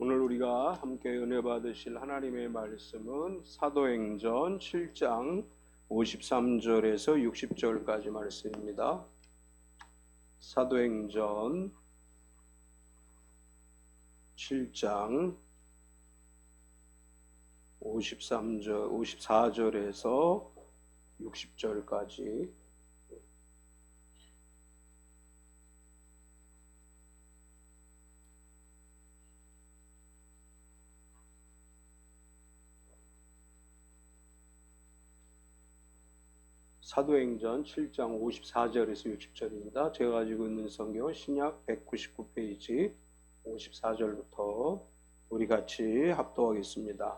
오늘 우리가 함께 은혜 받으실 하나님의 말씀은 사도행전 7장 53절에서 60절까지 말씀입니다. 사도행전 7장 54절에서 60절까지 사도행전 7장 54절에서 60절입니다. 제가 가지고 있는 성경은 신약 199페이지 54절부터 우리 같이 합독하겠습니다.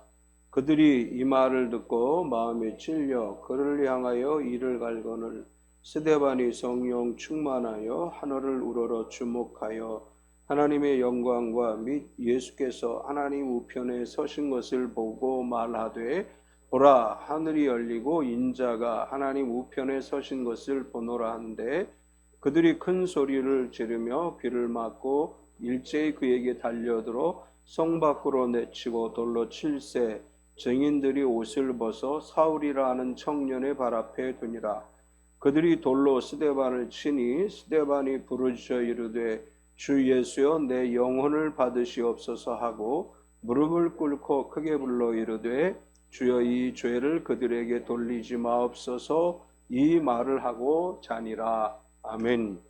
그들이 이 말을 듣고 마음에 찔려 그를 향하여 이를 갈거늘 스데반이 성령 충만하여 하늘을 우러러 주목하여 하나님의 영광과 및 예수께서 하나님 우편에 서신 것을 보고 말하되 보라, 하늘이 열리고 인자가 하나님 우편에 서신 것을 보노라 하는데 그들이 큰 소리를 지르며 귀를 막고 일제히 그에게 달려들어 성 밖으로 내치고 돌로 칠세 증인들이 옷을 벗어 사울이라 하는 청년의 발 앞에 두니라. 그들이 돌로 스데반을 치니 스데반이 부르짖어 이르되 주 예수여 내 영혼을 받으시옵소서 하고 무릎을 꿇고 크게 불러 이르되 주여 이 죄를 그들에게 돌리지 마옵소서 이 말을 하고 자니라. 아멘.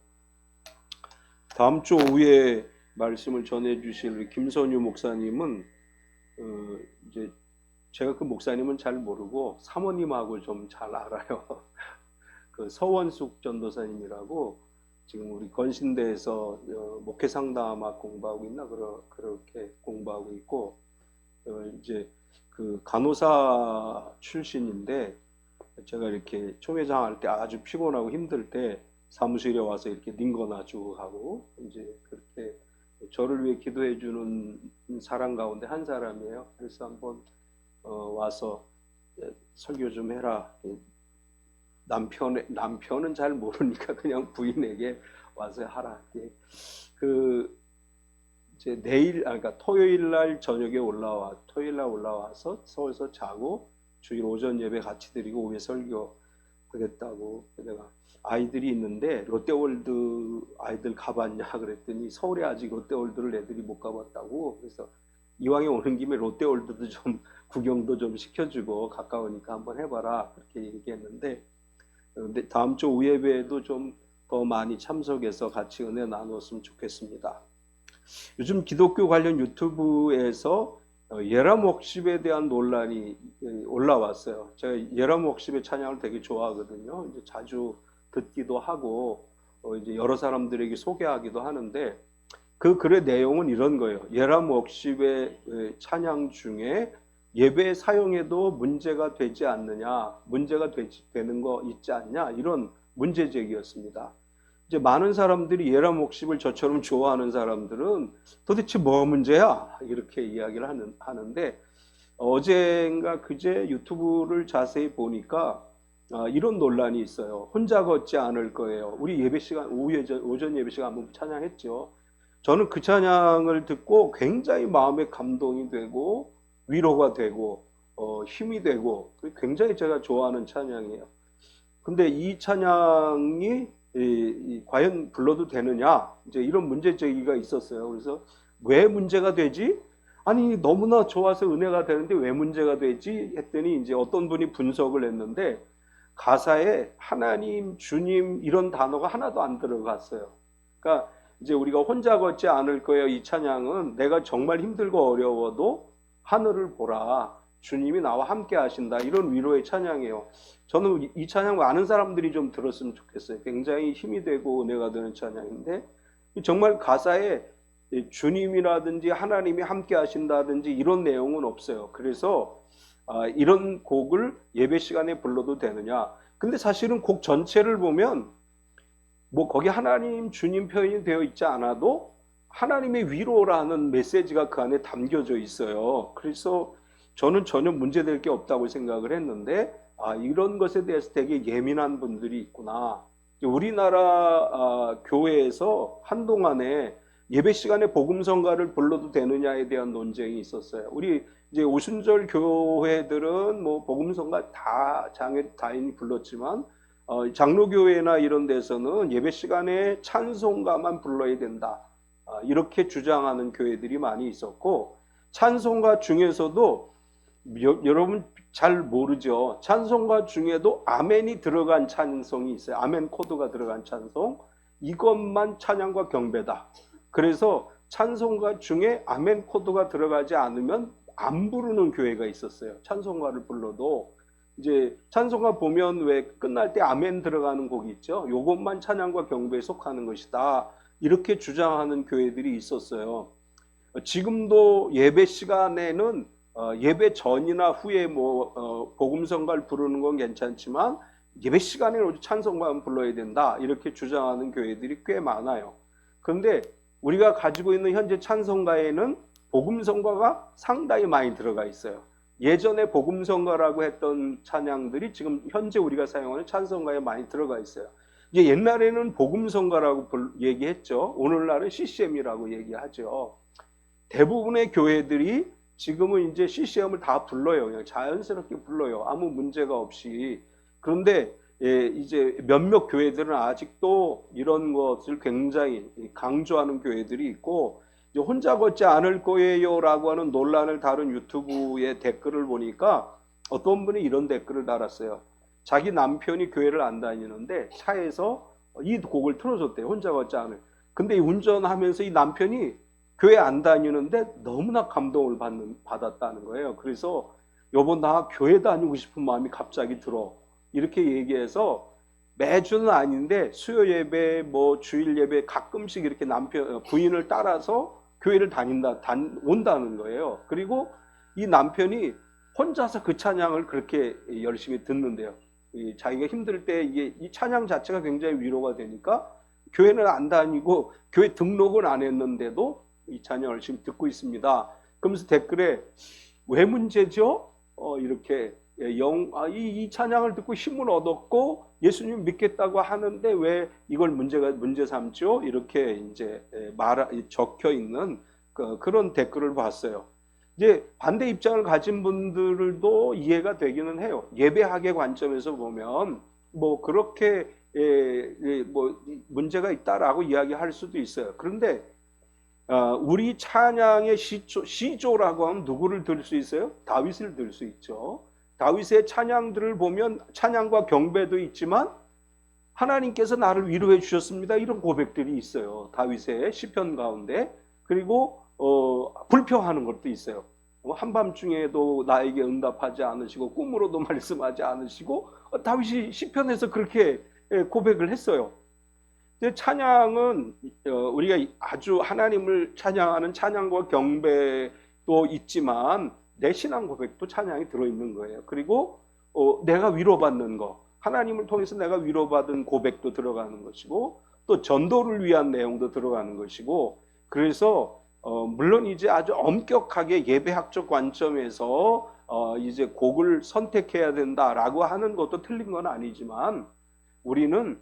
다음 주 오후에 말씀을 전해 주실 김선유 목사님은 이제 제가 그 목사님은 잘 모르고 사모님하고 좀 잘 알아요. 그 서원숙 전도사님이라고 지금 우리 건신대에서 목회 상담학 공부하고 있나 그렇게 공부하고 있고 이제 그 간호사 출신인데 제가 이렇게 총회장 할 때 아주 피곤하고 힘들 때 사무실에 와서 이렇게 닝거나주고 하고 이제 그렇게 저를 위해 기도해 주는 사람 가운데 한 사람이에요. 그래서 한번 와서 설교 좀 해라. 남편은 잘 모르니까 그냥 부인에게 와서 하라. 이제 그러니까 토요일 날 저녁에 토요일 날 올라와서 서울서 자고 주일 오전 예배 같이 드리고 오후에 설교하겠다고. 내가 아이들이 있는데 롯데월드 아이들 가봤냐 그랬더니 서울에 아직 롯데월드를 애들이 못 가봤다고. 그래서 이왕에 오는 김에 롯데월드도 좀 구경도 좀 시켜주고 가까우니까 한번 해봐라 그렇게 얘기했는데 근데 다음 주 오후 예배에도 좀 더 많이 참석해서 같이 은혜 나눴으면 좋겠습니다. 요즘 기독교 관련 유튜브에서 예람웍십에 대한 논란이 올라왔어요. 제가 예람웍십의 찬양을 되게 좋아하거든요. 이제 자주 듣기도 하고 이제 여러 사람들에게 소개하기도 하는데 그 글의 내용은 이런 거예요. 예람웍십의 찬양 중에 예배 사용에도 문제가 되지 않느냐, 문제가 되는 거 있지 않냐 이런 문제 제기였습니다. 이제 많은 사람들이 예람웍십을 저처럼 좋아하는 사람들은 도대체 뭐가 문제야? 이렇게 이야기를 하는데 어젠가 그제 유튜브를 자세히 보니까 이런 논란이 있어요. 혼자 걷지 않을 거예요. 우리 예배 시간 오전 예배 시간 한번 찬양했죠. 저는 그 찬양을 듣고 굉장히 마음에 감동이 되고 위로가 되고 힘이 되고 굉장히 제가 좋아하는 찬양이에요. 근데 이 찬양이 과연 불러도 되느냐 이제 이런 문제 제기가 있었어요. 그래서 왜 문제가 되지? 아니 너무나 좋아서 은혜가 되는데 왜 문제가 되지? 했더니 이제 어떤 분이 분석을 했는데 가사에 하나님, 주님 이런 단어가 하나도 안 들어갔어요. 그러니까 이제 우리가 혼자 걷지 않을 거예요. 이 찬양은 내가 정말 힘들고 어려워도 하늘을 보라. 주님이 나와 함께 하신다. 이런 위로의 찬양이에요. 저는 이 찬양 많은 사람들이 좀 들었으면 좋겠어요. 굉장히 힘이 되고 은혜가 되는 찬양인데 정말 가사에 주님이라든지 하나님이 함께 하신다든지 이런 내용은 없어요. 그래서 이런 곡을 예배 시간에 불러도 되느냐. 근데 사실은 곡 전체를 보면 뭐 거기 하나님, 주님 표현이 되어 있지 않아도 하나님의 위로라는 메시지가 그 안에 담겨져 있어요. 그래서 저는 전혀 문제될 게 없다고 생각을 했는데 이런 것에 대해서 되게 예민한 분들이 있구나. 우리나라 교회에서 한동안에 예배 시간에 복음성가를 불러도 되느냐에 대한 논쟁이 있었어요. 우리 이제 오순절 교회들은 뭐 복음성가 다 당연히 불렀지만 장로교회나 이런 데서는 예배 시간에 찬송가만 불러야 된다. 이렇게 주장하는 교회들이 많이 있었고, 찬송가 중에서도 여러분 잘 모르죠. 찬송가 중에도 아멘이 들어간 찬송이 있어요. 아멘 코드가 들어간 찬송. 이것만 찬양과 경배다. 그래서 찬송가 중에 아멘 코드가 들어가지 않으면 안 부르는 교회가 있었어요. 찬송가를 불러도 이제 찬송가 보면 왜 끝날 때 아멘 들어가는 곡이 있죠. 요것만 찬양과 경배에 속하는 것이다. 이렇게 주장하는 교회들이 있었어요. 지금도 예배 시간에는 예배 전이나 후에 복음성가를 부르는 건 괜찮지만 예배 시간에 찬송가만 불러야 된다. 이렇게 주장하는 교회들이 꽤 많아요. 그런데 우리가 가지고 있는 현재 찬송가에는 복음성가가 상당히 많이 들어가 있어요. 예전에 복음성가라고 했던 찬양들이 지금 현재 우리가 사용하는 찬송가에 많이 들어가 있어요. 이제 옛날에는 복음성가라고 얘기했죠. 오늘날은 CCM이라고 얘기하죠. 대부분의 교회들이 지금은 이제 CCM을 다 불러요. 그냥 자연스럽게 불러요. 아무 문제가 없이. 그런데 이제 몇몇 교회들은 아직도 이런 것을 굉장히 강조하는 교회들이 있고, 이제 혼자 걷지 않을 거예요라고 하는 논란을 다룬 유튜브의 댓글을 보니까 어떤 분이 이런 댓글을 달았어요. 자기 남편이 교회를 안 다니는데 차에서 이 곡을 틀어줬대요. 혼자 걷지 않을. 근데 운전하면서 이 남편이 교회 안 다니는데 너무나 감동을 받았다는 거예요. 그래서 여보 나 교회 다니고 싶은 마음이 갑자기 들어. 이렇게 얘기해서 매주는 아닌데 수요 예배, 주일 예배 가끔씩 이렇게 부인을 따라서 교회를 온다는 거예요. 그리고 이 남편이 혼자서 그 찬양을 그렇게 열심히 듣는데요. 자기가 힘들 때 이 찬양 자체가 굉장히 위로가 되니까 교회는 안 다니고 교회 등록은 안 했는데도 이 찬양을 열심히 듣고 있습니다. 그러면서 댓글에 왜 문제죠? 이렇게 이 찬양을 듣고 힘을 얻었고 예수님 믿겠다고 하는데 왜 이걸 문제 삼죠? 이렇게 이제 적혀 있는 그런 댓글을 봤어요. 이제 반대 입장을 가진 분들도 이해가 되기는 해요. 예배학의 관점에서 보면 그렇게 문제가 있다라고 이야기할 수도 있어요. 그런데 우리 찬양의 시조라고 하면 누구를 들 수 있어요? 다윗을 들 수 있죠. 다윗의 찬양들을 보면 찬양과 경배도 있지만 하나님께서 나를 위로해 주셨습니다. 이런 고백들이 있어요. 다윗의 시편 가운데. 그리고 불평하는 것도 있어요. 한밤중에도 나에게 응답하지 않으시고 꿈으로도 말씀하지 않으시고 다윗이 시편에서 그렇게 고백을 했어요. 찬양은 우리가 아주 하나님을 찬양하는 찬양과 경배도 있지만 내 신앙 고백도 찬양이 들어있는 거예요. 그리고 내가 위로받는 거, 하나님을 통해서 내가 위로받은 고백도 들어가는 것이고 또 전도를 위한 내용도 들어가는 것이고, 그래서 물론 이제 아주 엄격하게 예배학적 관점에서 이제 곡을 선택해야 된다라고 하는 것도 틀린 건 아니지만 우리는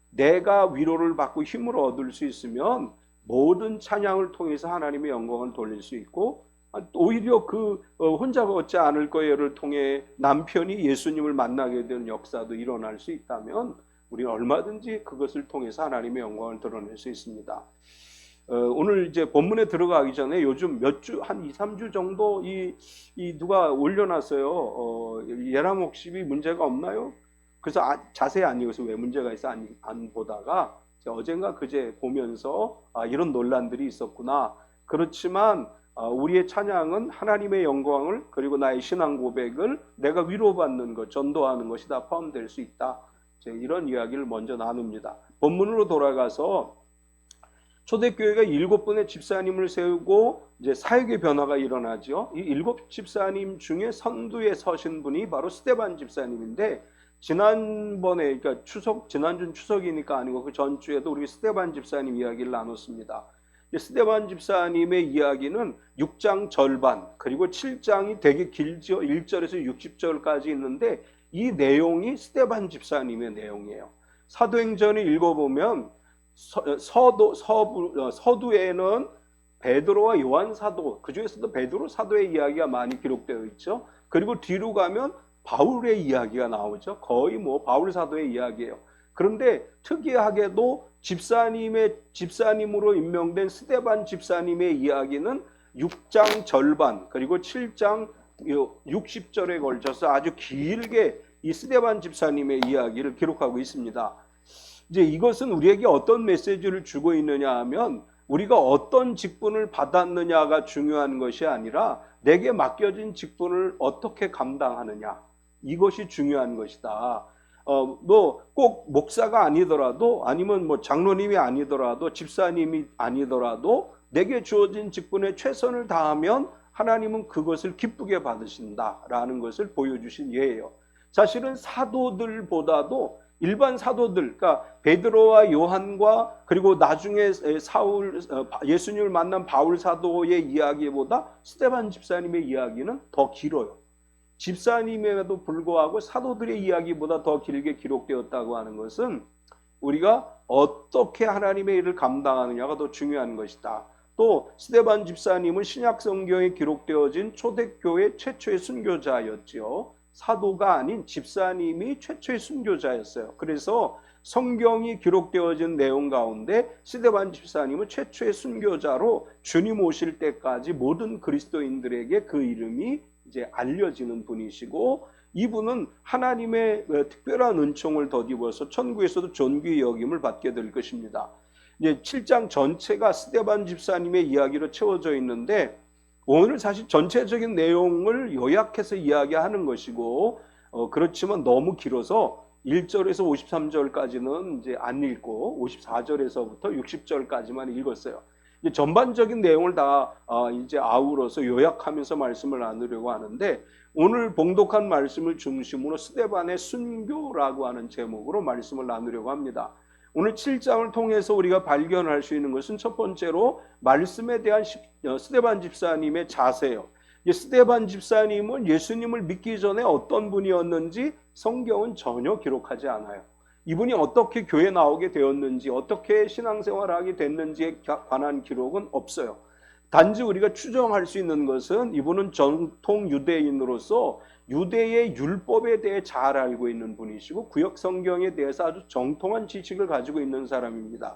내가 위로를 받고 힘을 얻을 수 있으면 모든 찬양을 통해서 하나님의 영광을 돌릴 수 있고, 오히려 혼자 걷지 않을 거예요를 통해 남편이 예수님을 만나게 되는 역사도 일어날 수 있다면 우리는 얼마든지 그것을 통해서 하나님의 영광을 드러낼 수 있습니다. 오늘 이제 본문에 들어가기 전에 요즘 한 2, 3주 정도 누가 올려놨어요. 예람옥십이 문제가 없나요? 그래서 자세히 안 읽어서 왜 문제가 있어 안 보다가 어젠가 그제 보면서 이런 논란들이 있었구나. 그렇지만 우리의 찬양은 하나님의 영광을 그리고 나의 신앙 고백을 내가 위로받는 것, 전도하는 것이 다 포함될 수 있다. 이런 이야기를 먼저 나눕니다. 본문으로 돌아가서 초대교회가 7분의 집사님을 세우고 이제 사역의 변화가 일어나죠. 이 7 집사님 중에 선두에 서신 분이 바로 스데반 집사님인데, 지난번에 그러니까 지난주 추석이니까 아니고 그 전주에도 우리 스데반 집사님 이야기를 나눴습니다. 스데반 집사님의 이야기는 6장 절반 그리고 7장이 되게 길죠. 1절에서 60절까지 있는데 이 내용이 스데반 집사님의 내용이에요. 사도행전을 읽어보면 서두에는 베드로와 요한 사도, 그 중에서도 베드로 사도의 이야기가 많이 기록되어 있죠. 그리고 뒤로 가면 바울의 이야기가 나오죠. 거의 뭐 바울 사도의 이야기예요. 그런데 특이하게도 집사님으로 임명된 스데반 집사님의 이야기는 6장 절반 그리고 7장 60절에 걸쳐서 아주 길게 이 스데반 집사님의 이야기를 기록하고 있습니다. 이제 이것은 우리에게 어떤 메시지를 주고 있느냐 하면 우리가 어떤 직분을 받았느냐가 중요한 것이 아니라 내게 맡겨진 직분을 어떻게 감당하느냐, 이것이 중요한 것이다. 뭐 꼭 목사가 아니더라도, 아니면 뭐 장로님이 아니더라도, 집사님이 아니더라도 내게 주어진 직분에 최선을 다하면 하나님은 그것을 기쁘게 받으신다라는 것을 보여주신 예예요. 사실은 사도들보다도 일반 사도들, 그러니까 베드로와 요한과 그리고 나중에 예수님을 만난 바울 사도의 이야기보다 스데반 집사님의 이야기는 더 길어요. 집사님에도 불구하고 사도들의 이야기보다 더 길게 기록되었다고 하는 것은 우리가 어떻게 하나님의 일을 감당하느냐가 더 중요한 것이다. 또 스데반 집사님은 신약 성경에 기록되어진 초대교회 최초의 순교자였지요. 사도가 아닌 집사님이 최초의 순교자였어요. 그래서 성경이 기록되어진 내용 가운데 스데반 집사님은 최초의 순교자로 주님 오실 때까지 모든 그리스도인들에게 그 이름이 이제 알려지는 분이시고, 이분은 하나님의 특별한 은총을 덧입어서 천국에서도 존귀의 여김을 받게 될 것입니다. 이제 7장 전체가 스데반 집사님의 이야기로 채워져 있는데 오늘 사실 전체적인 내용을 요약해서 이야기하는 것이고, 그렇지만 너무 길어서 1절에서 53절까지는 이제 안 읽고 54절에서부터 60절까지만 읽었어요. 이제 전반적인 내용을 다 이제 아우러서 요약하면서 말씀을 나누려고 하는데, 오늘 봉독한 말씀을 중심으로 스데반의 순교라고 하는 제목으로 말씀을 나누려고 합니다. 오늘 7장을 통해서 우리가 발견할 수 있는 것은 첫 번째로 말씀에 대한 스데반 집사님의 자세예요. 스데반 집사님은 예수님을 믿기 전에 어떤 분이었는지 성경은 전혀 기록하지 않아요. 이분이 어떻게 교회 나오게 되었는지, 어떻게 신앙생활을 하게 됐는지에 관한 기록은 없어요. 단지 우리가 추정할 수 있는 것은 이분은 정통 유대인으로서 유대의 율법에 대해 잘 알고 있는 분이시고 구역 성경에 대해서 아주 정통한 지식을 가지고 있는 사람입니다.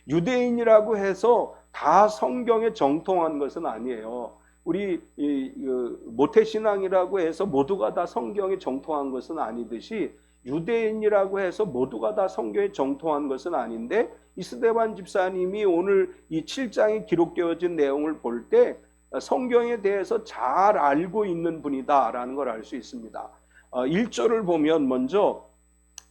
유대인이라고 해서 다 성경에 정통한 것은 아니에요. 우리 모태신앙이라고 해서 모두가 다 성경에 정통한 것은 아니듯이 유대인이라고 해서 모두가 다 성경에 정통한 것은 아닌데, 이 스데반 집사님이 오늘 이 7장에 기록되어진 내용을 볼 때 성경에 대해서 잘 알고 있는 분이다라는 걸 알 수 있습니다. 1절을 보면 먼저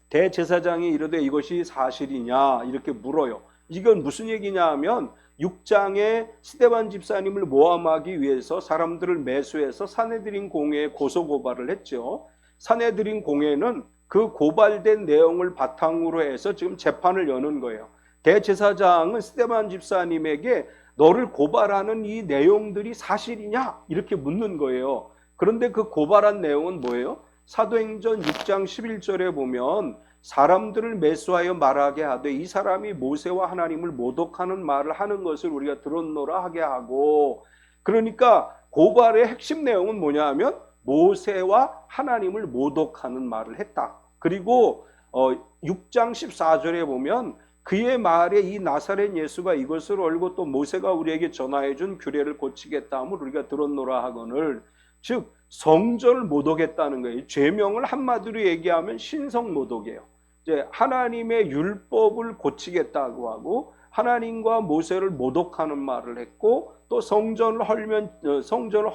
대제사장이 이르되 이것이 사실이냐 이렇게 물어요. 이건 무슨 얘기냐 하면 6장에 스데반 집사님을 모함하기 위해서 사람들을 매수해서 사내들인 공회에 고소고발을 했죠. 사내들인 공회는 그 고발된 내용을 바탕으로 해서 지금 재판을 여는 거예요. 대제사장은 스데반 집사님에게 너를 고발하는 이 내용들이 사실이냐? 이렇게 묻는 거예요. 그런데 그 고발한 내용은 뭐예요? 사도행전 6장 11절에 보면 사람들을 매수하여 말하게 하되 이 사람이 모세와 하나님을 모독하는 말을 하는 것을 우리가 들었노라 하게 하고, 그러니까 고발의 핵심 내용은 뭐냐 하면 모세와 하나님을 모독하는 말을 했다. 그리고 6장 14절에 보면 그의 말에 이 나사렛 예수가 이것을 알고 또 모세가 우리에게 전하여 준 규례를 고치겠다 함을 우리가 들었노라 하거늘, 즉 성전을 모독했다는 거예요. 죄명을 한마디로 얘기하면 신성 모독이에요. 이제 하나님의 율법을 고치겠다고 하고 하나님과 모세를 모독하는 말을 했고, 또 성전을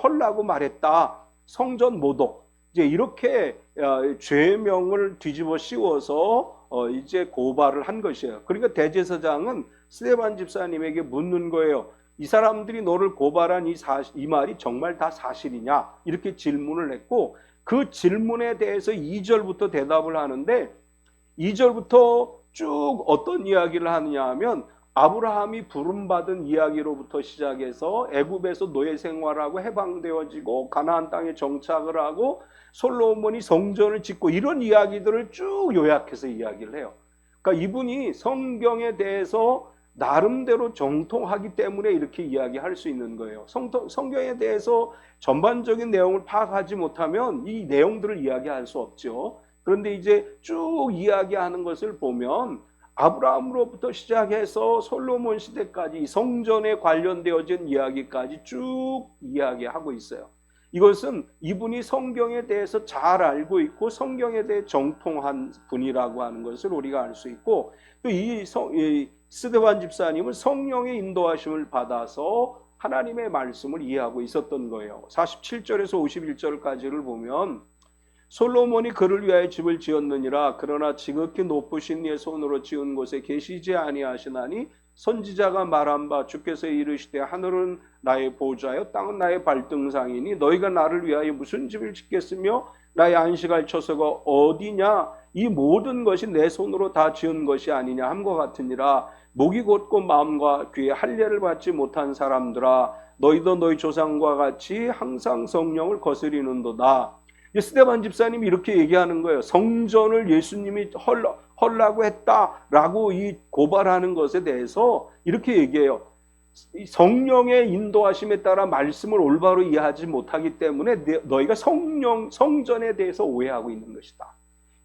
헐라고 말했다. 성전 모독. 이제 이렇게 죄명을 뒤집어 씌워서 이제 고발을 한 것이에요. 그러니까 대제사장은 스데반 집사님에게 묻는 거예요. 이 사람들이 너를 고발한 이 말이 정말 다 사실이냐? 이렇게 질문을 했고, 그 질문에 대해서 2절부터 대답을 하는데, 2절부터 쭉 어떤 이야기를 하느냐 하면 아브라함이 부름받은 이야기로부터 시작해서 애굽에서 노예 생활하고 해방되어지고 가나안 땅에 정착을 하고 솔로몬이 성전을 짓고 이런 이야기들을 쭉 요약해서 이야기를 해요. 그러니까 이분이 성경에 대해서 나름대로 정통하기 때문에 이렇게 이야기할 수 있는 거예요. 성경에 대해서 전반적인 내용을 파악하지 못하면 이 내용들을 이야기할 수 없죠. 그런데 이제 쭉 이야기하는 것을 보면 아브라함으로부터 시작해서 솔로몬 시대까지 성전에 관련되어진 이야기까지 쭉 이야기하고 있어요. 이것은 이분이 성경에 대해서 잘 알고 있고 성경에 대해 정통한 분이라고 하는 것을 우리가 알 수 있고, 또 이 스데반 집사님은 성령의 인도하심을 받아서 하나님의 말씀을 이해하고 있었던 거예요. 47절에서 51절까지를 보면 솔로몬이 그를 위하여 집을 지었느니라. 그러나 지극히 높으신 이의 손으로 지은 곳에 계시지 아니하시나니 선지자가 말한 바 주께서 이르시되 하늘은 나의 보좌요 땅은 나의 발등상이니 너희가 나를 위하여 무슨 집을 짓겠으며 나의 안식할 처소가 어디냐. 이 모든 것이 내 손으로 다 지은 것이 아니냐 함과 같으니라. 목이 곧고 마음과 귀에 할례를 받지 못한 사람들아 너희도 너희 조상과 같이 항상 성령을 거스리는도다. 스데반 집사님이 이렇게 얘기하는 거예요. 성전을 예수님이 헐라고 했다라고 이 고발하는 것에 대해서 이렇게 얘기해요. 성령의 인도하심에 따라 말씀을 올바로 이해하지 못하기 때문에 너희가 성전에 대해서 오해하고 있는 것이다.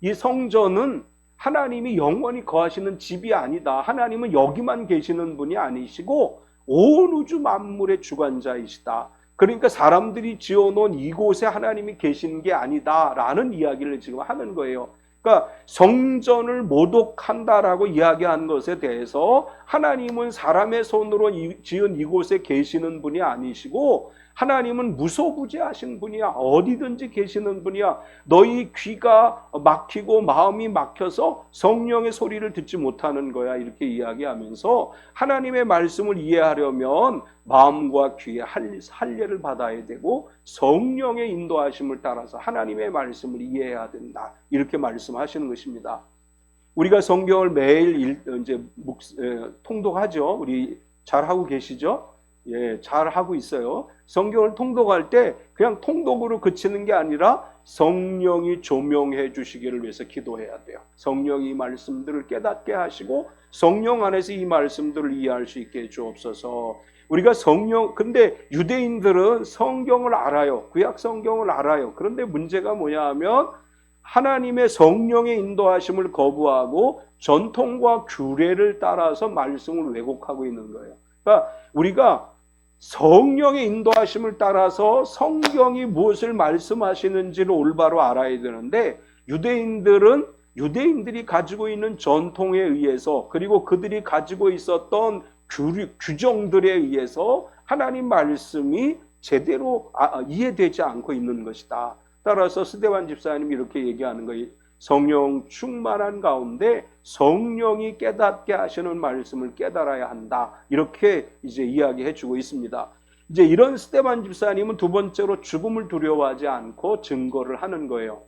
이 성전은 하나님이 영원히 거하시는 집이 아니다. 하나님은 여기만 계시는 분이 아니시고 온 우주 만물의 주관자이시다. 그러니까 사람들이 지어놓은 이곳에 하나님이 계시는 게 아니다라는 이야기를 지금 하는 거예요. 그러니까 성전을 모독한다라고 이야기한 것에 대해서 하나님은 사람의 손으로 지은 이곳에 계시는 분이 아니시고 하나님은 무소부재하신 분이야. 어디든지 계시는 분이야. 너희 귀가 막히고 마음이 막혀서 성령의 소리를 듣지 못하는 거야. 이렇게 이야기하면서 하나님의 말씀을 이해하려면 마음과 귀에 할례를 받아야 되고 성령의 인도하심을 따라서 하나님의 말씀을 이해해야 된다. 이렇게 말씀하시는 것입니다. 우리가 성경을 매일 통독하죠. 우리 잘 하고 계시죠? 예, 잘 하고 있어요. 성경을 통독할 때 그냥 통독으로 그치는 게 아니라 성령이 조명해 주시기를 위해서 기도해야 돼요. 성령이 이 말씀들을 깨닫게 하시고 성령 안에서 이 말씀들을 이해할 수 있게 해 주옵소서. 우리가 근데 유대인들은 성경을 알아요. 구약 성경을 알아요. 그런데 문제가 뭐냐 하면 하나님의 성령의 인도하심을 거부하고 전통과 규례를 따라서 말씀을 왜곡하고 있는 거예요. 그러니까 우리가 성령의 인도하심을 따라서 성경이 무엇을 말씀하시는지를 올바로 알아야 되는데 유대인들이 가지고 있는 전통에 의해서 그리고 그들이 가지고 있었던 규정들에 의해서 하나님 말씀이 제대로 이해되지 않고 있는 것이다. 따라서 스데반 집사님이 이렇게 얘기하는 거예요. 성령 충만한 가운데 성령이 깨닫게 하시는 말씀을 깨달아야 한다. 이렇게 이제 이야기해 주고 있습니다. 이제 이런 스데반 집사님은 두 번째로 죽음을 두려워하지 않고 증거를 하는 거예요.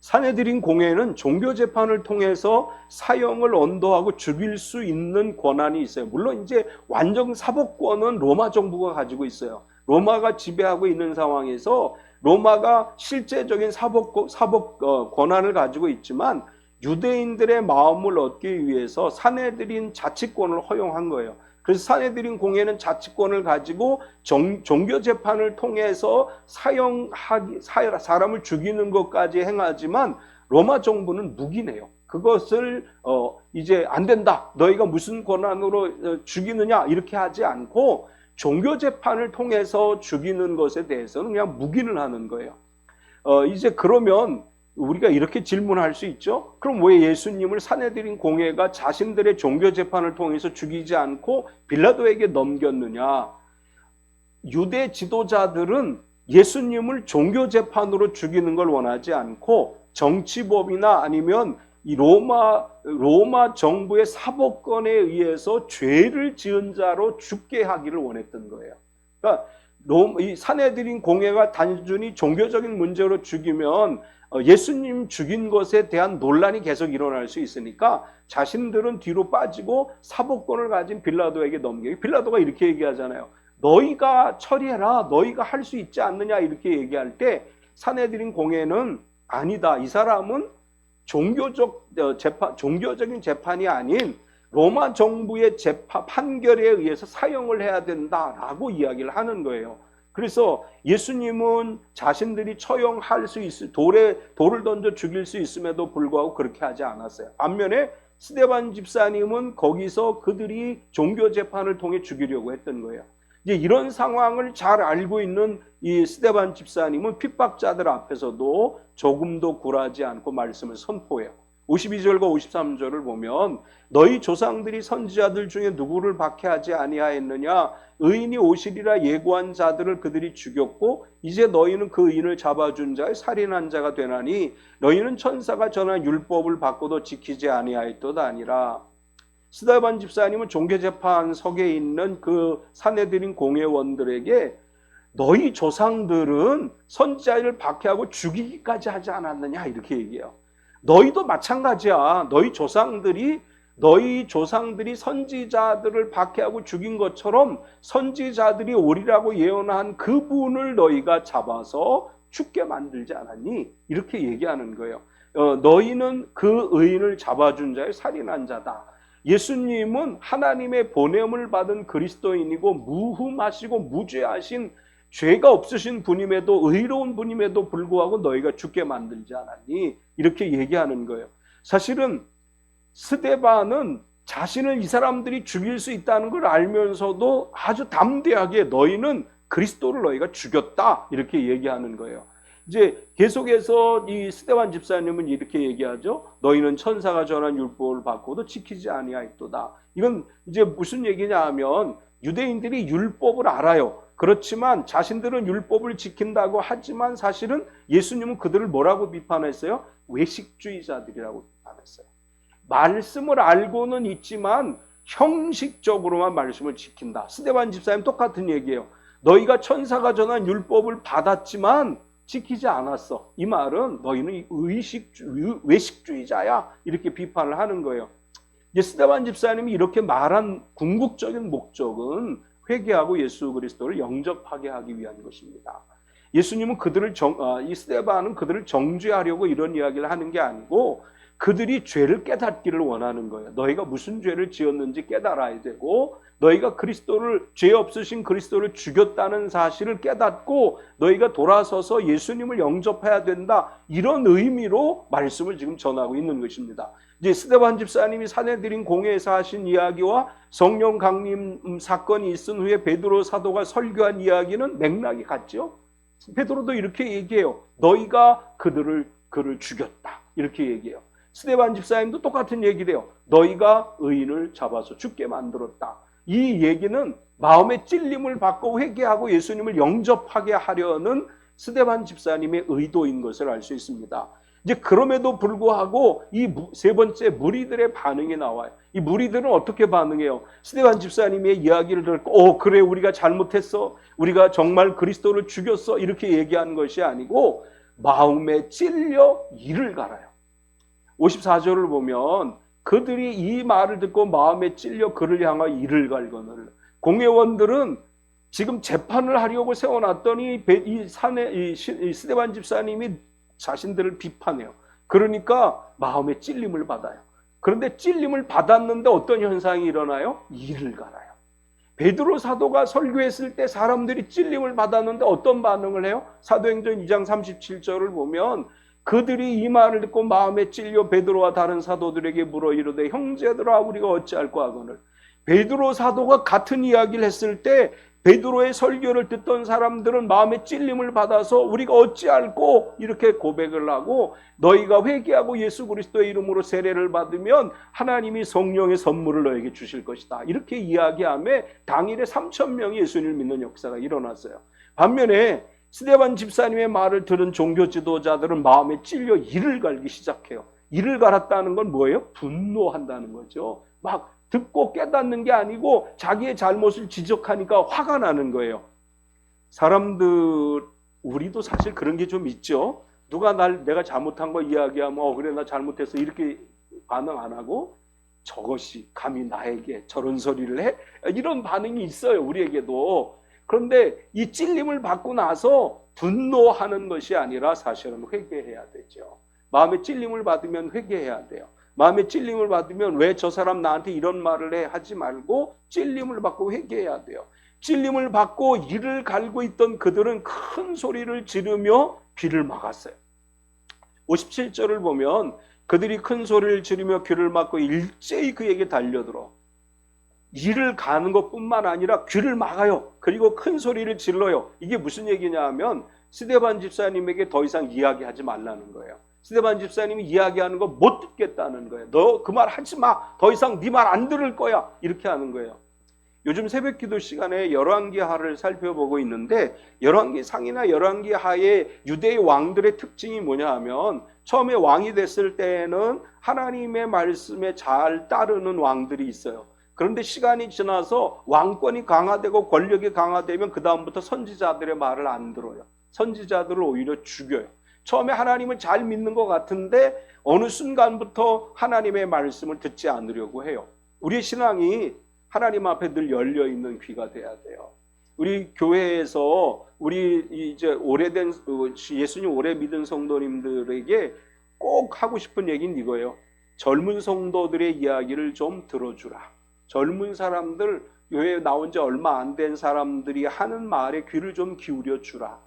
사내들인 공회는 종교 재판을 통해서 사형을 언도하고 죽일 수 있는 권한이 있어요. 물론 이제 완전 사법권은 로마 정부가 가지고 있어요. 로마가 지배하고 있는 상황에서 로마가 실제적인 사법 권한을 가지고 있지만 유대인들의 마음을 얻기 위해서 사내들인 자치권을 허용한 거예요. 그래서 사내들인 공회는 자치권을 가지고 종교 재판을 통해서 사람을 죽이는 것까지 행하지만 로마 정부는 묵인해요. 그것을 이제 안 된다. 너희가 무슨 권한으로 죽이느냐 이렇게 하지 않고 종교 재판을 통해서 죽이는 것에 대해서는 그냥 묵인을 하는 거예요. 이제 그러면 우리가 이렇게 질문할 수 있죠. 그럼 왜 예수님을 사내들인 공회가 자신들의 종교 재판을 통해서 죽이지 않고 빌라도에게 넘겼느냐? 유대 지도자들은 예수님을 종교 재판으로 죽이는 걸 원하지 않고 정치법이나 아니면 이 로마 정부의 사법권에 의해서 죄를 지은 자로 죽게 하기를 원했던 거예요. 그러니까 이 사내들인 공회가 단순히 종교적인 문제로 죽이면 예수님 죽인 것에 대한 논란이 계속 일어날 수 있으니까 자신들은 뒤로 빠지고 사법권을 가진 빌라도에게 넘겨요. 빌라도가 이렇게 얘기하잖아요. 너희가 처리해라. 너희가 할 수 있지 않느냐 이렇게 얘기할 때 사내들인 공회는 아니다. 이 사람은 종교적인 재판이 아닌 로마 정부의 판결에 의해서 사형을 해야 된다라고 이야기를 하는 거예요. 그래서 예수님은 자신들이 처형할 수 돌을 던져 죽일 수 있음에도 불구하고 그렇게 하지 않았어요. 반면에 스데반 집사님은 거기서 그들이 종교 재판을 통해 죽이려고 했던 거예요. 이제 이런 상황을 잘 알고 있는 이 스데반 집사님은 핍박자들 앞에서도 조금도 굴하지 않고 말씀을 선포해요. 52절과 53절을 보면 너희 조상들이 선지자들 중에 누구를 박해하지 아니하였느냐? 의인이 오시리라 예고한 자들을 그들이 죽였고 이제 너희는 그 의인을 잡아준 자의 살인한 자가 되나니 너희는 천사가 전한 율법을 받고도 지키지 아니하였도다 아니라. 스데반 집사님은 종교재판석에 있는 그 산헤드린 공회원들에게 너희 조상들은 선지자를 박해하고 죽이기까지 하지 않았느냐 이렇게 얘기해요. 너희도 마찬가지야. 너희 조상들이 선지자들을 박해하고 죽인 것처럼 선지자들이 오리라고 예언한 그분을 너희가 잡아서 죽게 만들지 않았니? 이렇게 얘기하는 거예요. 너희는 그 의인을 잡아준 자의 살인한 자다. 예수님은 하나님의 보냄을 받은 그리스도인이고 무흠하시고 무죄하신 죄가 없으신 분임에도 의로운 분임에도 불구하고 너희가 죽게 만들지 않았니? 이렇게 얘기하는 거예요. 사실은 스데반은 자신을 이 사람들이 죽일 수 있다는 걸 알면서도 아주 담대하게 너희는 그리스도를 너희가 죽였다 이렇게 얘기하는 거예요. 이제 계속해서 이 스데반 집사님은 이렇게 얘기하죠. 너희는 천사가 전한 율법을 받고도 지키지 아니하였도다. 이건 이제 무슨 얘기냐 하면 유대인들이 율법을 알아요. 그렇지만 자신들은 율법을 지킨다고 하지만 사실은 예수님은 그들을 뭐라고 비판했어요? 외식주의자들이라고 비판했어요. 말씀을 알고는 있지만 형식적으로만 말씀을 지킨다. 스데반 집사님 똑같은 얘기예요. 너희가 천사가 전한 율법을 받았지만 지키지 않았어. 이 말은 너희는 외식주의자야. 이렇게 비판을 하는 거예요. 스데반 집사님이 이렇게 말한 궁극적인 목적은 회개하고 예수 그리스도를 영접하게 하기 위한 것입니다. 예수님은 이 스데반은 그들을 정죄하려고 이런 이야기를 하는 게 아니고 그들이 죄를 깨닫기를 원하는 거예요. 너희가 무슨 죄를 지었는지 깨달아야 되고 너희가 죄 없으신 그리스도를 죽였다는 사실을 깨닫고 너희가 돌아서서 예수님을 영접해야 된다. 이런 의미로 말씀을 지금 전하고 있는 것입니다. 이제 스데반 집사님이 산헤드린 공회에서 하신 이야기와 성령 강림 사건이 있은 후에 베드로 사도가 설교한 이야기는 맥락이 같죠. 베드로도 이렇게 얘기해요. 너희가 그를 죽였다. 이렇게 얘기해요. 스데반 집사님도 똑같은 얘기를 해요. 너희가 의인을 잡아서 죽게 만들었다. 이 얘기는 마음의 찔림을 받고 회개하고 예수님을 영접하게 하려는 스데반 집사님의 의도인 것을 알 수 있습니다. 이제 그럼에도 불구하고 이 세 번째 무리들의 반응이 나와요. 이 무리들은 어떻게 반응해요? 스데반 집사님의 이야기를 듣고 그래 우리가 잘못했어. 우리가 정말 그리스도를 죽였어. 이렇게 얘기하는 것이 아니고 마음에 찔려 이를 갈아요. 54절을 보면 그들이 이 말을 듣고 마음에 찔려 그를 향하여 이를 갈거늘. 공회원들은 지금 재판을 하려고 세워놨더니 이 스데반 집사님이 자신들을 비판해요. 그러니까 마음에 찔림을 받아요. 그런데 찔림을 받았는데 어떤 현상이 일어나요? 이를 갈아요. 베드로 사도가 설교했을 때 사람들이 찔림을 받았는데 어떤 반응을 해요? 사도행전 2장 37절을 보면 그들이 이 말을 듣고 마음에 찔려 베드로와 다른 사도들에게 물어 이르되 형제들아 우리가 어찌할까 하거늘. 베드로 사도가 같은 이야기를 했을 때 베드로의 설교를 듣던 사람들은 마음에 찔림을 받아서 우리가 어찌할꼬 이렇게 고백을 하고 너희가 회개하고 예수 그리스도의 이름으로 세례를 받으면 하나님이 성령의 선물을 너에게 주실 것이다. 이렇게 이야기하며 당일에 3,000명이 예수님을 믿는 역사가 일어났어요. 반면에 스데반 집사님의 말을 들은 종교 지도자들은 마음에 찔려 이를 갈기 시작해요. 이를 갈았다는 건 뭐예요? 분노한다는 거죠. 막 듣고 깨닫는 게 아니고 자기의 잘못을 지적하니까 화가 나는 거예요. 우리도 사실 그런 게 좀 있죠. 누가 내가 잘못한 거 이야기하면 그래 나 잘못했어 이렇게 반응 안 하고 저것이 감히 나에게 저런 소리를 해? 이런 반응이 있어요. 우리에게도. 그런데 이 찔림을 받고 나서 분노하는 것이 아니라 사실은 회개해야 되죠. 마음에 찔림을 받으면 회개해야 돼요. 마음에 찔림을 받으면 왜 저 사람 나한테 이런 말을 해 하지 말고 찔림을 받고 회개해야 돼요. 찔림을 받고 이를 갈고 있던 그들은 큰 소리를 지르며 귀를 막았어요. 57절을 보면 그들이 큰 소리를 지르며 귀를 막고 일제히 그에게 달려들어 이를 가는 것뿐만 아니라 귀를 막아요. 그리고 큰 소리를 질러요. 이게 무슨 얘기냐 하면 스데반 집사님에게 더 이상 이야기하지 말라는 거예요. 스데반 집사님이 이야기하는 거 못 듣겠다는 거예요. 너 그 말 하지 마. 더 이상 네 말 안 들을 거야. 이렇게 하는 거예요. 요즘 새벽기도 시간에 열왕기하를 살펴보고 있는데 열왕기상이나 열왕기하의 유대의 왕들의 특징이 뭐냐 하면 처음에 왕이 됐을 때에는 하나님의 말씀에 잘 따르는 왕들이 있어요. 그런데 시간이 지나서 왕권이 강화되고 권력이 강화되면 그 다음부터 선지자들의 말을 안 들어요. 선지자들을 오히려 죽여요. 처음에 하나님을 잘 믿는 것 같은데 어느 순간부터 하나님의 말씀을 듣지 않으려고 해요. 우리의 신앙이 하나님 앞에 늘 열려 있는 귀가 돼야 돼요. 우리 교회에서 우리 이제 오래된 예수님 오래 믿은 성도님들에게 꼭 하고 싶은 얘기는 이거예요. 젊은 성도들의 이야기를 좀 들어주라. 젊은 사람들, 교회에 나온 지 얼마 안 된 사람들이 하는 말에 귀를 좀 기울여 주라.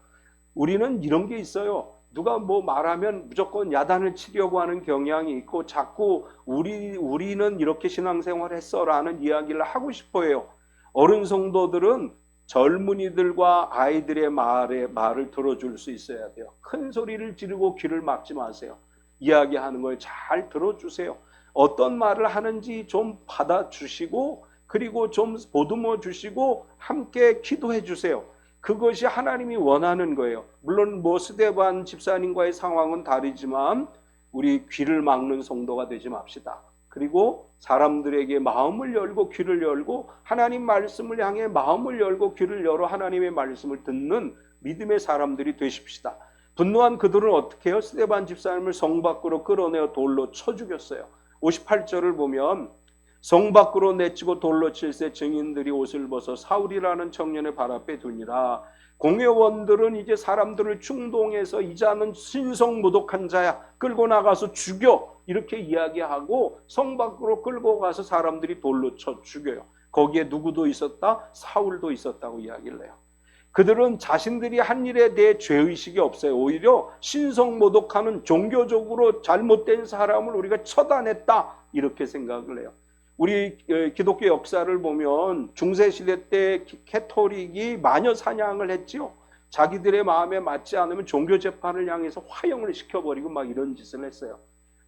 우리는 이런 게 있어요. 누가 뭐 말하면 무조건 야단을 치려고 하는 경향이 있고 자꾸 우리는 이렇게 신앙생활 했어라는 이야기를 하고 싶어해요. 어른 성도들은 젊은이들과 아이들의 말을 들어줄 수 있어야 돼요. 큰 소리를 지르고 귀를 막지 마세요. 이야기하는 걸 잘 들어주세요. 어떤 말을 하는지 좀 받아주시고 그리고 좀 보듬어 주시고 함께 기도해 주세요. 그것이 하나님이 원하는 거예요. 물론 뭐 스데반 집사님과의 상황은 다르지만 우리 귀를 막는 성도가 되지 맙시다. 그리고 사람들에게 마음을 열고 귀를 열고 하나님 말씀을 향해 마음을 열고 귀를 열어 하나님의 말씀을 듣는 믿음의 사람들이 되십시다. 분노한 그들은 어떻게 해요? 스데반 집사님을 성 밖으로 끌어내어 돌로 쳐 죽였어요. 58절을 보면 성 밖으로 내치고 돌로 칠세 증인들이 옷을 벗어 사울이라는 청년의 발 앞에 두니라. 공회원들은 이제 사람들을 충동해서 이 자는 신성모독한 자야 끌고 나가서 죽여 이렇게 이야기하고 성 밖으로 끌고 가서 사람들이 돌로 쳐 죽여요. 거기에 누구도 있었다? 사울도 있었다고 이야기를 해요. 그들은 자신들이 한 일에 대해 죄의식이 없어요. 오히려 신성모독하는 종교적으로 잘못된 사람을 우리가 처단했다 이렇게 생각을 해요. 우리 기독교 역사를 보면 중세시대 때 캐토릭이 마녀 사냥을 했지요. 자기들의 마음에 맞지 않으면 종교재판을 향해서 화형을 시켜버리고 막 이런 짓을 했어요.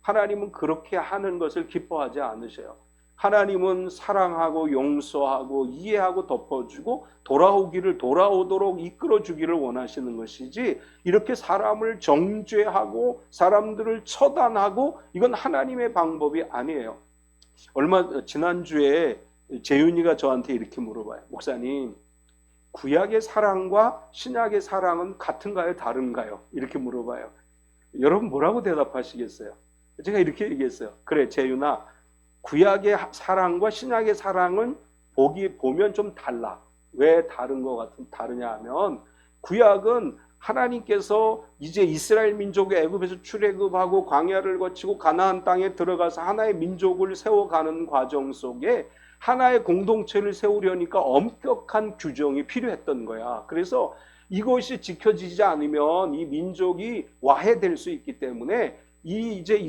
하나님은 그렇게 하는 것을 기뻐하지 않으셔요. 하나님은 사랑하고 용서하고 이해하고 덮어주고 돌아오도록 이끌어주기를 원하시는 것이지 이렇게 사람을 정죄하고 사람들을 처단하고 이건 하나님의 방법이 아니에요. 지난주에 재윤이가 저한테 이렇게 물어봐요. 목사님, 구약의 사랑과 신약의 사랑은 같은가요? 다른가요? 이렇게 물어봐요. 여러분 뭐라고 대답하시겠어요? 제가 이렇게 얘기했어요. 그래, 재윤아, 구약의 사랑과 신약의 사랑은 보면 좀 달라. 왜 다르냐 하면 구약은 하나님께서 이제 이스라엘 민족이 애굽에서 출애굽하고 광야를 거치고 가나안 땅에 들어가서 하나의 민족을 세워가는 과정 속에 하나의 공동체를 세우려니까 엄격한 규정이 필요했던 거야. 그래서 이것이 지켜지지 않으면 이 민족이 와해될 수 있기 때문에 이제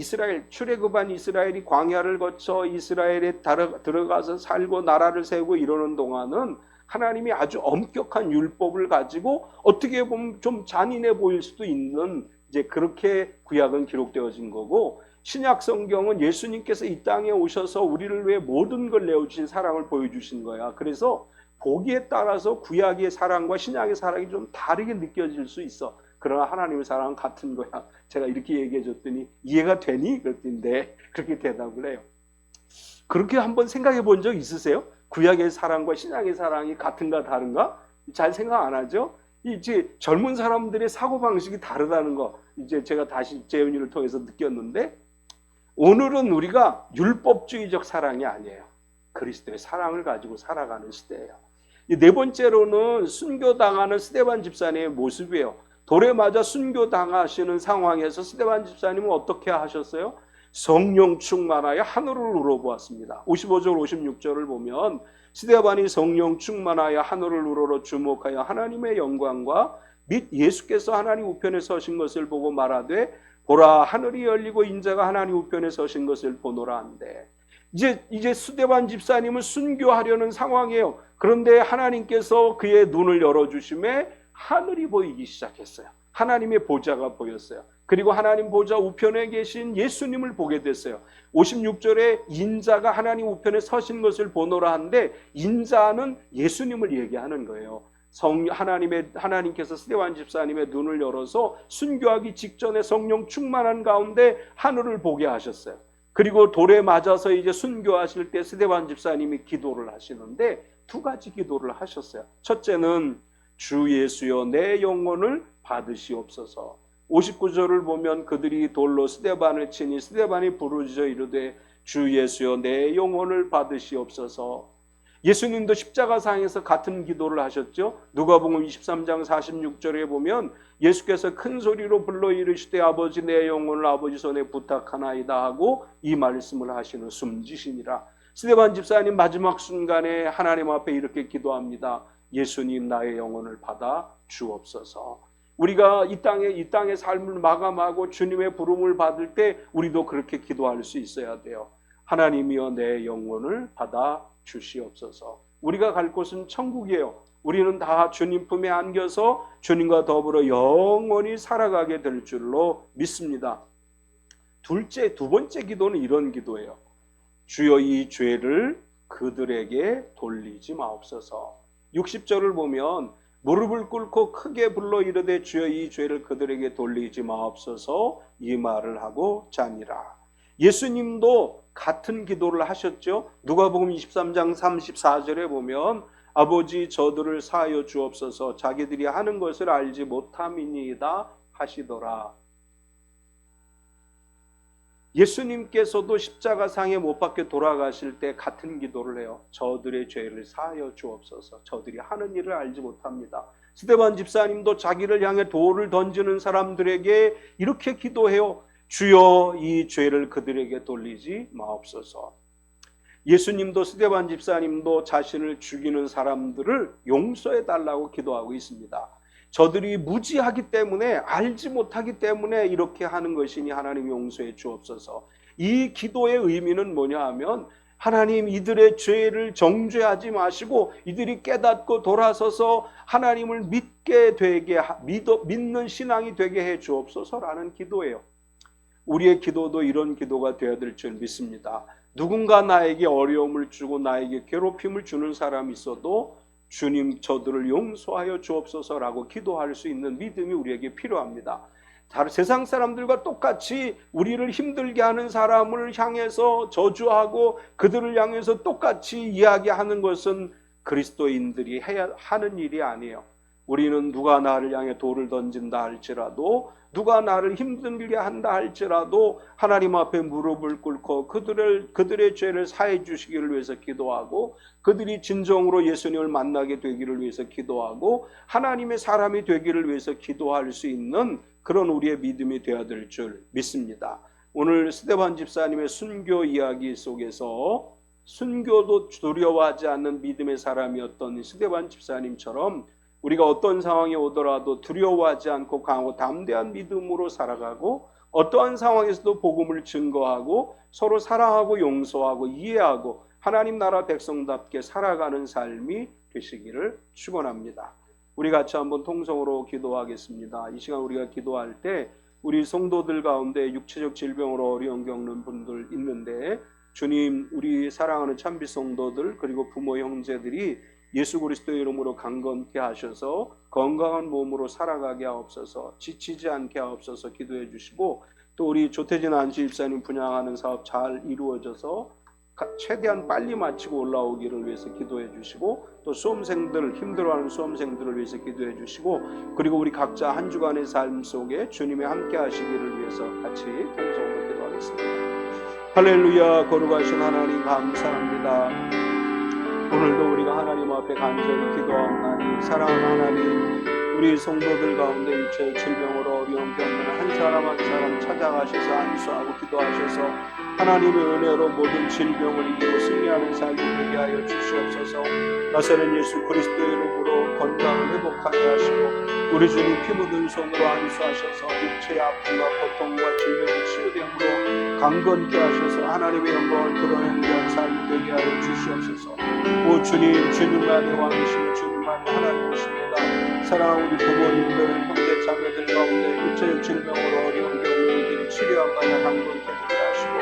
출애굽한 이스라엘이 광야를 거쳐 이스라엘에 들어가서 살고 나라를 세우고 이러는 동안은 하나님이 아주 엄격한 율법을 가지고 어떻게 보면 좀 잔인해 보일 수도 있는 이제 그렇게 구약은 기록되어진 거고 신약 성경은 예수님께서 이 땅에 오셔서 우리를 위해 모든 걸 내어주신 사랑을 보여주신 거야. 그래서 보기에 따라서 구약의 사랑과 신약의 사랑이 좀 다르게 느껴질 수 있어. 그러나 하나님의 사랑은 같은 거야. 제가 이렇게 얘기해 줬더니 이해가 되니? 그랬더니 네. 그렇게 대답을 해요. 그렇게 한번 생각해 본 적 있으세요? 구약의 사랑과 신약의 사랑이 같은가 다른가? 잘 생각 안 하죠? 이제 젊은 사람들의 사고방식이 다르다는 거 이제 제가 다시 재윤이를 통해서 느꼈는데 오늘은 우리가 율법주의적 사랑이 아니에요. 그리스도의 사랑을 가지고 살아가는 시대예요. 네 번째로는 순교당하는 스데반 집사님의 모습이에요. 돌에 맞아 순교당하시는 상황에서 스데반 집사님은 어떻게 하셨어요? 성령 충만하여 하늘을 우러보았습니다. 55절 56절을 보면 스데반이 성령 충만하여 하늘을 우러러 주목하여 하나님의 영광과 및 예수께서 하나님 우편에 서신 것을 보고 말하되 보라 하늘이 열리고 인자가 하나님 우편에 서신 것을 보노라 한데, 이제 스데반 집사님은 순교하려는 상황이에요. 그런데 하나님께서 그의 눈을 열어주심에 하늘이 보이기 시작했어요. 하나님의 보좌가 보였어요. 그리고 하나님 보좌 우편에 계신 예수님을 보게 됐어요. 56절에 인자가 하나님 우편에 서신 것을 보노라 하는데, 인자는 예수님을 얘기하는 거예요. 하나님께서 스데반 집사님의 눈을 열어서 순교하기 직전에 성령 충만한 가운데 하늘을 보게 하셨어요. 그리고 돌에 맞아서 이제 순교하실 때 스데반 집사님이 기도를 하시는데 두 가지 기도를 하셨어요. 첫째는 주 예수여 내 영혼을 받으시옵소서. 59절을 보면 그들이 돌로 스데반을 치니 스데반이 부르짖어 이르되 주 예수여 내 영혼을 받으시옵소서. 예수님도 십자가상에서 같은 기도를 하셨죠. 누가복음 23장 46절에 보면 예수께서 큰 소리로 불러 이르시되 아버지 내 영혼을 아버지 손에 부탁하나이다 하고 이 말씀을 하시는 숨지시니라. 스데반 집사님 마지막 순간에 하나님 앞에 이렇게 기도합니다. 예수님 나의 영혼을 받아 주옵소서. 우리가 이 땅의 삶을 마감하고 주님의 부름을 받을 때 우리도 그렇게 기도할 수 있어야 돼요. 하나님이여 내 영혼을 받아 주시옵소서. 우리가 갈 곳은 천국이에요. 우리는 다 주님 품에 안겨서 주님과 더불어 영원히 살아가게 될 줄로 믿습니다. 두 번째 기도는 이런 기도예요. 주여 이 죄를 그들에게 돌리지 마옵소서. 60절을 보면 무릎을 꿇고 크게 불러 이르되 주여 이 죄를 그들에게 돌리지 마옵소서 이 말을 하고 자니라. 예수님도 같은 기도를 하셨죠. 누가복음 23장 34절에 보면 아버지 저들을 사하여 주옵소서 자기들이 하는 것을 알지 못함이니이다 하시더라. 예수님께서도 십자가상에 못 박혀 돌아가실 때 같은 기도를 해요. 저들의 죄를 사하여 주옵소서 저들이 하는 일을 알지 못합니다. 스데반 집사님도 자기를 향해 돌을 던지는 사람들에게 이렇게 기도해요. 주여 이 죄를 그들에게 돌리지 마옵소서. 예수님도 스데반 집사님도 자신을 죽이는 사람들을 용서해 달라고 기도하고 있습니다. 저들이 무지하기 때문에 알지 못하기 때문에 이렇게 하는 것이니 하나님 용서해 주옵소서. 이 기도의 의미는 뭐냐 하면 하나님 이들의 죄를 정죄하지 마시고 이들이 깨닫고 돌아서서 하나님을 믿는 신앙이 되게 해 주옵소서라는 기도예요. 우리의 기도도 이런 기도가 되어야 될 줄 믿습니다. 누군가 나에게 어려움을 주고 나에게 괴롭힘을 주는 사람이 있어도 주님 저들을 용서하여 주옵소서라고 기도할 수 있는 믿음이 우리에게 필요합니다. 세상 사람들과 똑같이 우리를 힘들게 하는 사람을 향해서 저주하고 그들을 향해서 똑같이 이야기하는 것은 그리스도인들이 하는 일이 아니에요. 우리는 누가 나를 향해 돌을 던진다 할지라도 누가 나를 힘들게 한다 할지라도 하나님 앞에 무릎을 꿇고 그들의 죄를 사해 주시기를 위해서 기도하고 그들이 진정으로 예수님을 만나게 되기를 위해서 기도하고 하나님의 사람이 되기를 위해서 기도할 수 있는 그런 우리의 믿음이 되어야 될 줄 믿습니다. 오늘 스데반 집사님의 순교 이야기 속에서 순교도 두려워하지 않는 믿음의 사람이었던 스데반 집사님처럼 우리가 어떤 상황이 오더라도 두려워하지 않고 강하고 담대한 믿음으로 살아가고 어떠한 상황에서도 복음을 증거하고 서로 사랑하고 용서하고 이해하고 하나님 나라 백성답게 살아가는 삶이 되시기를 축원합니다. 우리 같이 한번 통성으로 기도하겠습니다. 이 시간 우리가 기도할 때 우리 성도들 가운데 육체적 질병으로 어려움 겪는 분들 있는데 주님 우리 사랑하는 참비 성도들 그리고 부모 형제들이 예수 그리스도의 이름으로 강건케 하셔서 건강한 몸으로 살아가게 하옵소서. 지치지 않게 하옵소서 기도해 주시고 또 우리 조태진 안시 집사님 분양하는 사업 잘 이루어져서 최대한 빨리 마치고 올라오기를 위해서 기도해 주시고 또 수험생들 힘들어하는 수험생들을 위해서 기도해 주시고 그리고 우리 각자 한 주간의 삶 속에 주님이 함께 하시기를 위해서 같이 통성으로 기도하겠습니다. 할렐루야. 거룩하신 하나님 감사합니다. 오늘도 우리가 하나님 앞에 간절히 기도하옵나니 사랑하는 하나님 우리 성도들 가운데 일체 질병으로 어려운 경우는 한 사람 한 사람 찾아가셔서 안수하고 기도하셔서 하나님의 은혜로 모든 질병을 이기고 승리하는 삶이 되게 하여 주시옵소서. 나사렛 예수 그리스도의 이름으로 건강을 회복하게 하시고 우리 주님 피 묻은 손으로 안수하셔서 육체의 아픔과 고통과 질병이 치유됨으로 강건케 하셔서 하나님의 영광을 드러내는 귀한 삶이 되게 하여 주시옵소서. 오 주님, 주님만이 왕이시고 주님만이 하나님이십니다. 사랑하는 우리 부모님들, 형제 자매들 가운데 육체적 질병으로 어려운 경우들이 치료함과 강건케 되게 하시고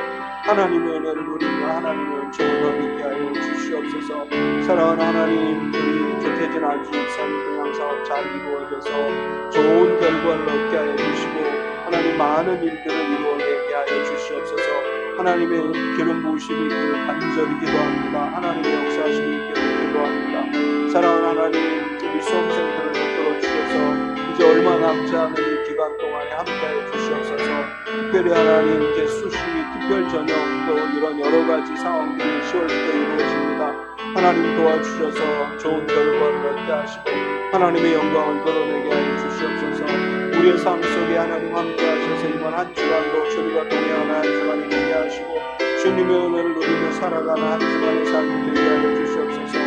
하나님의 은혜를 누리며 하나님의 은총을 얻게 하여 주시옵소서. 사랑하는 하나님, 우리 조태진 안수집사님 동양사업 잘 이루어져서 좋은 결과를 얻게 하여 주시고 하나님 많은 일들을 이루어내게 하여 주시옵소서. 하나님의 기름 부으심이 있기를 간절히 기도합니다. 하나님의 역사하심이 있기를 기도합니다. 사랑하는 하나님, 우리 수험생들을 붙들어 주셔서 이제 얼마 남지 않은 이 기간 동안에 함께하여 주시옵소서. 특별히 하나님, 이제 수시위 특별 전형 또 이런 여러 가지 상황들이 10월부터 이루어집니다. 하나님 도와주셔서 좋은 결과를 얻게 하시고 하나님의 영광을 드러내게 하여 주시옵소서. 우리의 삶 속에 하나님 함께하셔서 이번 한 주간도 주님과 동행하는 한 주간이 되게 하시고 주님의 은혜를 누리며 살아가는 한 주간의 삶이 되게 하여 주시옵소서.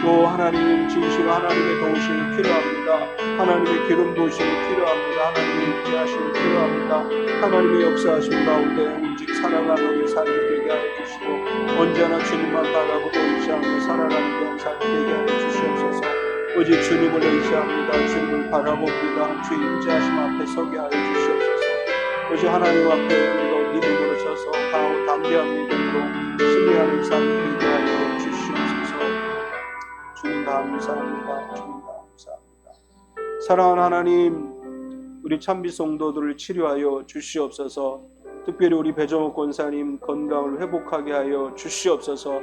또 하나님 진실로 하나님의 도우심이 필요합니다. 하나님의 기름 부으심이 필요합니다. 하나님의 임재하심이 필요합니다. 하나님의 역사하심 가운데 오직 살아가는 우리 삶이 되게 하여 주시고 언제나 주님만 바라보고 의지하며 살아가는 그런 삶이 되게 하여 주시옵소서. 오직 주님을 의지합니다. 주님을 바라봅니다. 주의 임재하심 앞에 서게 하여 주시옵소서. 오직 하나님 앞에 우리가 믿음으로 서서 강하고 담대한 믿음으로 승리하는 삶이 되게 하여 주시옵소서. 주님 감사합니다. 주님 감사합니다. 사랑하는 하나님, 우리 참비 성도들을 치료하여 주시옵소서. 특별히 우리 배정옥 권사님 건강을 회복하게 하여 주시옵소서.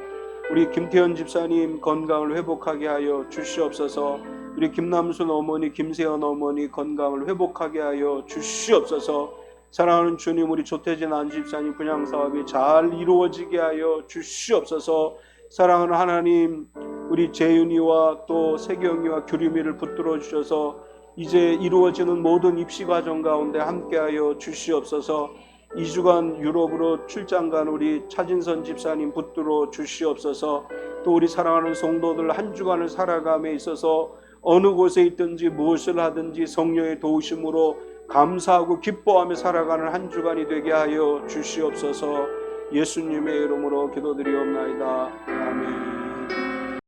우리 김태현 집사님 건강을 회복하게 하여 주시옵소서. 우리 김남순 어머니, 김세연 어머니 건강을 회복하게 하여 주시옵소서. 사랑하는 주님, 우리 조태진 안집사님 분양사업이 잘 이루어지게 하여 주시옵소서. 사랑하는 하나님, 우리 재윤이와 또 세경이와 규림이를 붙들어 주셔서 이제 이루어지는 모든 입시 과정 가운데 함께하여 주시옵소서. 2주간 유럽으로 출장 간 우리 차진선 집사님 붙들어 주시옵소서. 또 우리 사랑하는 성도들 한 주간을 살아감에 있어서 어느 곳에 있든지 무엇을 하든지 성령의 도우심으로 감사하고 기뻐하며 살아가는 한 주간이 되게 하여 주시옵소서. 예수님의 이름으로 기도드리옵나이다. 아멘.